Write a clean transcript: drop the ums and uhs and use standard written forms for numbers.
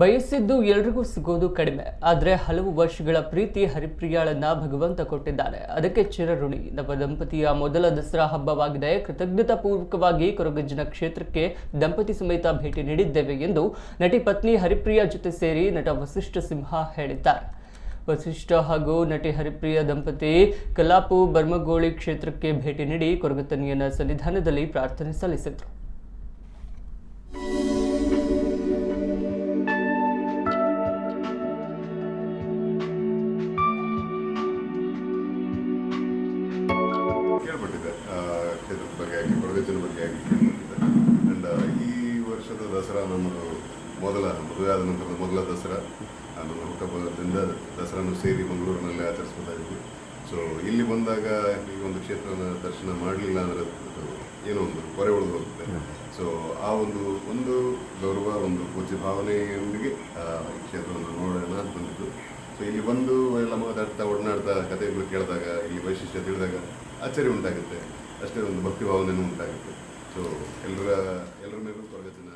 ಬಯಸಿದ್ದು ಎಲ್ರಿಗೂ ಸಿಗೋದು ಕಡಿಮೆ, ಆದರೆ ಹಲವು ವರ್ಷಗಳ ಪ್ರೀತಿ ಹರಿಪ್ರಿಯಾಳನ್ನ ಭಗವಂತ ಕೊಟ್ಟಿದ್ದಾನೆ. ಅದಕ್ಕೆ ಚಿರಋಣಿ. ನವ ದಂಪತಿಯ ಮೊದಲ ದಸರಾ ಹಬ್ಬವಾಗಿದೆ. ಕೃತಜ್ಞತಾ ಪೂರ್ವಕವಾಗಿ ಕೊರಗಜ್ಜನ ಕ್ಷೇತ್ರಕ್ಕೆ ದಂಪತಿ ಸಮೇತ ಭೇಟಿ ನೀಡಿದ್ದೇವೆ ಎಂದು ನಟಿ ಪತ್ನಿ ಹರಿಪ್ರಿಯಾ ಜೊತೆ ಸೇರಿ ನಟ ವಸಿಷ್ಠ ಸಿಂಹ ಹೇಳಿದ್ದಾರೆ. ವಸಿಷ್ಠ ಹಾಗೂ ನಟಿ ಹರಿಪ್ರಿಯಾ ದಂಪತಿ ಕಲಾಪು ಬರ್ಮಗೋಳಿ ಕ್ಷೇತ್ರಕ್ಕೆ ಭೇಟಿ ನೀಡಿ ಕೊರಗತನಿಯನ ಸನ್ನಿಧಾನದಲ್ಲಿ ಪ್ರಾರ್ಥನೆ ಸಲ್ಲಿಸಿದರು. ಕೇಳ್ಪಟ್ಟಿದ್ದೆ ಕ್ಷೇತ್ರದ ಬಗ್ಗೆ ಆಗಿ ಕೊರಗಜ್ಜನ ಬಗ್ಗೆ ಆಗಿ ಕೇಳ್ಪಟ್ಟಿದ್ದೆ. ಆ್ಯಂಡ್ ಈ ವರ್ಷದ ದಸರಾ ನಮ್ಮದು ಮದುವೆ ಆದ ನಂತರದ ಮೊದಲ ದಸರಾ. ನನ್ನ ಹುಟ್ಟಹಬ್ಬದಿಂದ ದಸರಾನು ಸೇರಿ ಮಂಗಳೂರಿನಲ್ಲಿ ಆಚರಿಸ್ಕೊತಾ ಇದ್ವಿ. ಸೊ ಇಲ್ಲಿ ಬಂದಾಗ ಈ ಒಂದು ಕ್ಷೇತ್ರನ ದರ್ಶನ ಮಾಡಲಿಲ್ಲ ಅಂದರೆ ಏನೋ ಒಂದು ಕೊರೆ ಉಳಿದು ಹೋಗುತ್ತೆ. ಸೊ ಆ ಒಂದು ಗೌರವ, ಒಂದು ಪೂಜ್ಯ ಭಾವನೆಯೊಂದಿಗೆ ಈ ಕ್ಷೇತ್ರವನ್ನು ನೋಡೋಣ ಅಂತ ಬಂದಿದ್ದು. ಸೊ ಇಲ್ಲಿ ಬಂದು ಎಲ್ಲ ಮಾತಾಡ್ತಾ ಒಡನಾಡ್ತಾ ಕಥೆಗಳು ಕೇಳಿದಾಗ, ಇಲ್ಲಿ ವೈಶಿಷ್ಟ್ಯ ತಿಳಿದಾಗ ಆಶ್ಚರ್ಯ ಉಂಟಾಗುತ್ತೆ. ಅಷ್ಟೇ ಒಂದು ಭಕ್ತಿ ಭಾವನೆಯೂ ಉಂಟಾಗುತ್ತೆ. ಸೊ ಎಲ್ಲರ ಮೇಲೂ ಕೊರಗಜ್ಜನ